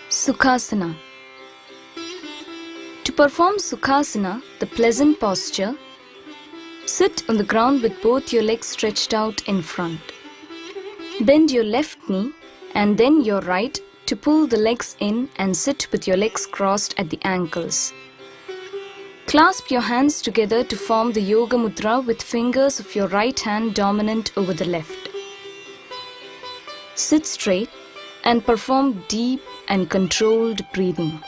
Sukha Asana. To perform Sukha Asana, the pleasant posture, sit on the ground with both your legs stretched out in front. Bend your left knee and then your right to pull the legs in and sit with your legs crossed at the ankles. Clasp your hands together to form the yoga mudra with fingers of your right hand dominant over the left. Sit straight and perform deep and controlled breathing.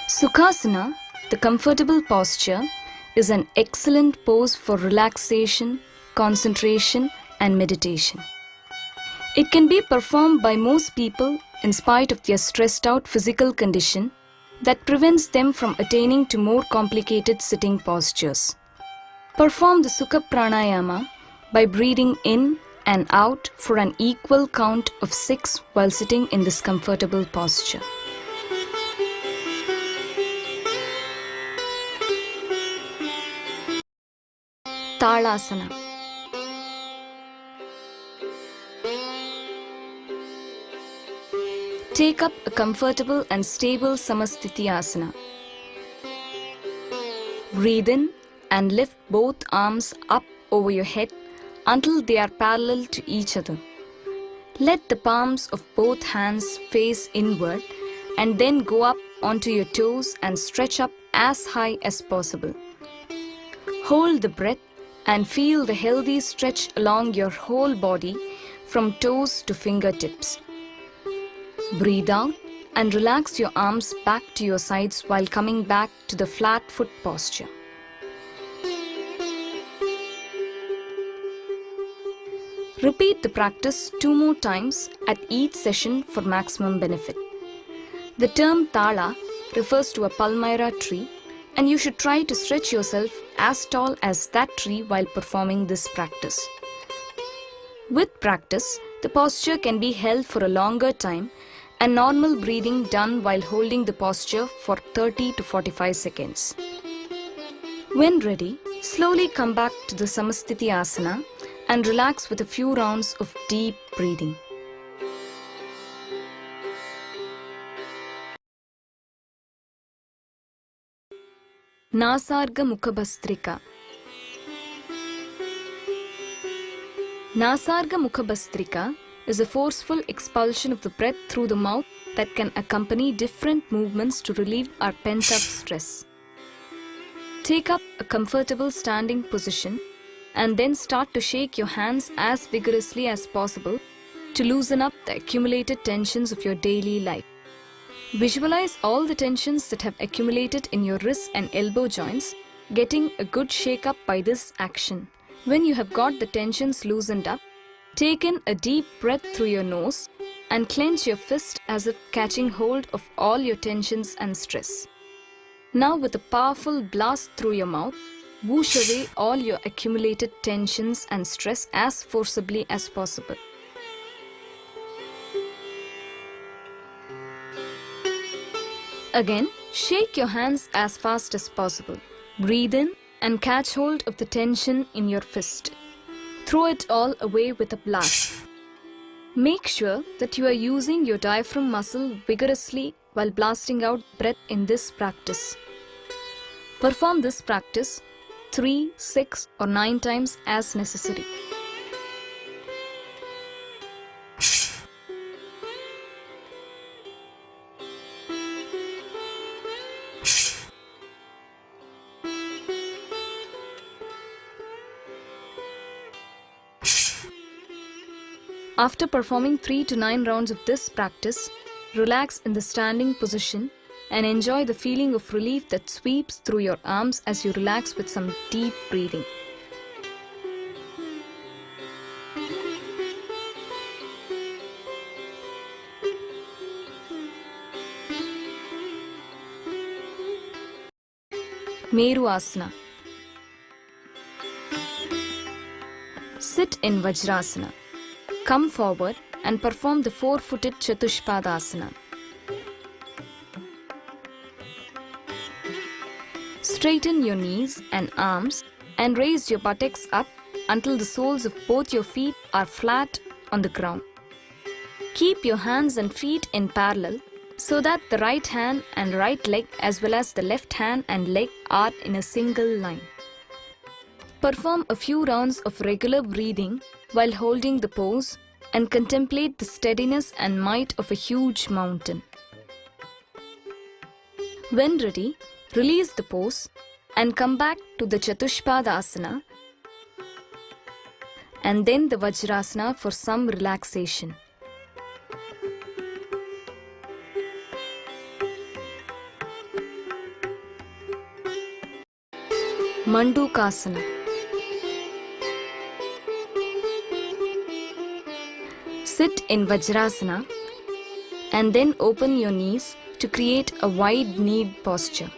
Sukha Asana, the comfortable posture, is an excellent pose for relaxation, concentration, and meditation. It can be performed by most people in spite of their stressed out physical condition that prevents them from attaining to more complicated sitting postures. Perform the Sukha Pranayama by breathing in and out for an equal count of 6 while sitting in this comfortable posture. Tala Asana. Take up a comfortable and stable Samasthiti Asana. Breathe in and lift both arms up over your head until they are parallel to each other. Let the palms of both hands face inward and then go up onto your toes and stretch up as high as possible. Hold the breath and feel the healthy stretch along your whole body from toes to fingertips. Breathe out and relax your arms back to your sides while coming back to the flat foot posture. Repeat the practice 2 more times at each session for maximum benefit. The term Tala refers to a palmyra tree, and you should try to stretch yourself as tall as that tree while performing this practice. With practice, the posture can be held for a longer time and normal breathing done while holding the posture for 30 to 45 seconds. When ready, slowly come back to the Samasthiti Asana and relax with a few rounds of deep breathing. Nasarga Mukha Bhastrika. Nasarga Mukha Bhastrika is a forceful expulsion of the breath through the mouth that can accompany different movements to relieve our pent-up stress. Take up a comfortable standing position and then start to shake your hands as vigorously as possible to loosen up the accumulated tensions of your daily life. Visualize all the tensions that have accumulated in your wrist and elbow joints, getting a good shake up by this action. When you have got the tensions loosened up, take in a deep breath through your nose and clench your fist as if catching hold of all your tensions and stress. Now with a powerful blast through your mouth, whoosh away all your accumulated tensions and stress as forcibly as possible. Again, shake your hands as fast as possible. Breathe in and catch hold of the tension in your fist. Throw it all away with a blast. Make sure that you are using your diaphragm muscle vigorously while blasting out breath in this practice. Perform this practice 3, 6 or 9 times as necessary. After performing 3 to 9 rounds of this practice, relax in the standing position and enjoy the feeling of relief that sweeps through your arms as you relax with some deep breathing. Meru Asana. Sit in Vajrasana. Come forward and perform the 4-footed Chatushpada Asana. Straighten your knees and arms and raise your buttocks up until the soles of both your feet are flat on the ground. Keep your hands and feet in parallel so that the right hand and right leg as well as the left hand and leg are in a single line. Perform a few rounds of regular breathing while holding the pose and contemplate the steadiness and might of a huge mountain. When ready, release the pose and come back to the Chatushpada Asana and then the Vajrasana for some relaxation. Manduka Asana. Sit in Vajrasana and then open your knees to create a wide-kneed posture.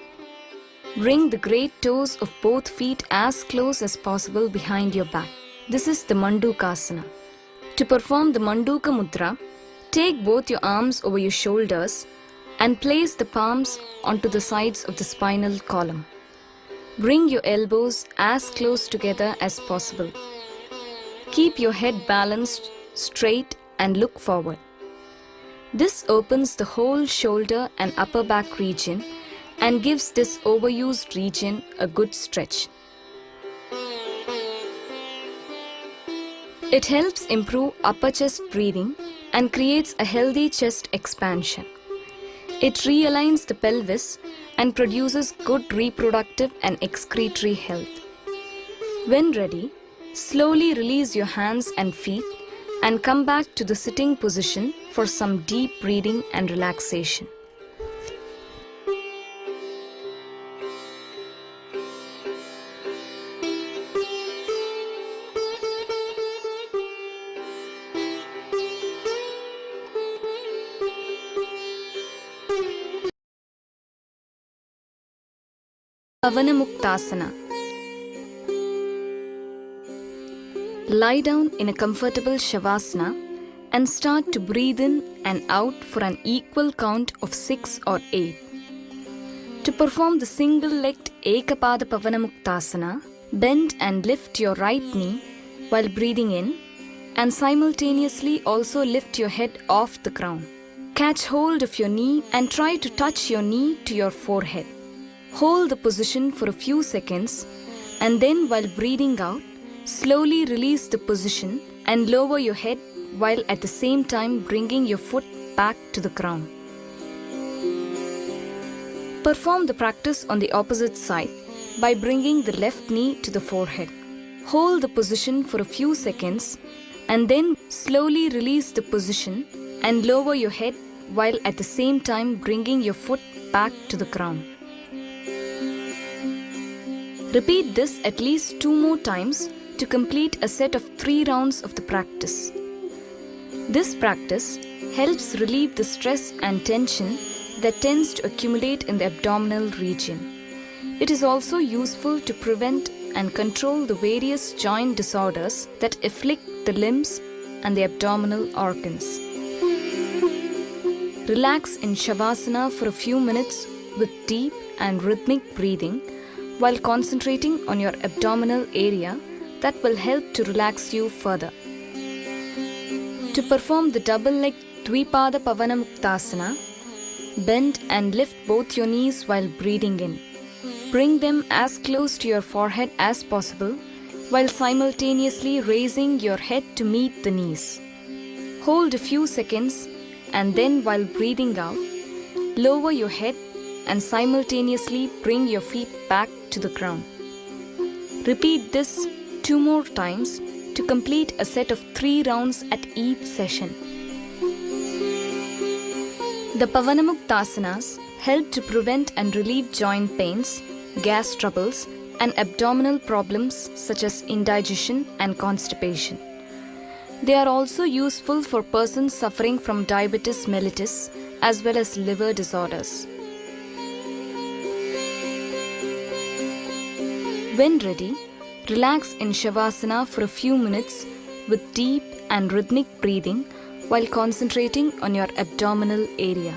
Bring the great toes of both feet as close as possible behind your back. This is the Manduka Asana. To perform the Manduka mudra, take both your arms over your shoulders and place the palms onto the sides of the spinal column. Bring your elbows as close together as possible. Keep your head balanced, straight and look forward. This opens the whole shoulder and upper back region and gives this overused region a good stretch. It helps improve upper chest breathing and creates a healthy chest expansion. It realigns the pelvis and produces good reproductive and excretory health. When ready, slowly release your hands and feet and come back to the sitting position for some deep breathing and relaxation. Asana. Lie down in a comfortable Shavasana and start to breathe in and out for an equal count of 6 or 8. To perform the single-legged Ekapada Asana, bend and lift your right knee while breathing in and simultaneously also lift your head off the ground. Catch hold of your knee and try to touch your knee to your forehead. Hold the position for a few seconds and then while breathing out, slowly release the position and lower your head while at the same time bringing your foot back to the ground. Perform the practice on the opposite side by bringing the left knee to the forehead. Hold the position for a few seconds and then slowly release the position and lower your head while at the same time bringing your foot back to the ground. Repeat this at least 2 more times to complete a set of 3 rounds of the practice. This practice helps relieve the stress and tension that tends to accumulate in the abdominal region. It is also useful to prevent and control the various joint disorders that afflict the limbs and the abdominal organs. Relax in Shavasana for a few minutes with deep and rhythmic breathing while concentrating on your abdominal area that will help to relax you further. To perform the double-leg Dvipada Asana, bend and lift both your knees while breathing in. Bring them as close to your forehead as possible while simultaneously raising your head to meet the knees. Hold a few seconds and then while breathing out, lower your head and simultaneously bring your feet back to the ground. Repeat this 2 more times to complete a set of 3 rounds at each session. The Asanas help to prevent and relieve joint pains, gas troubles, and abdominal problems such as indigestion and constipation. They are also useful for persons suffering from diabetes mellitus as well as liver disorders. When ready, relax in Shavasana for a few minutes with deep and rhythmic breathing while concentrating on your abdominal area.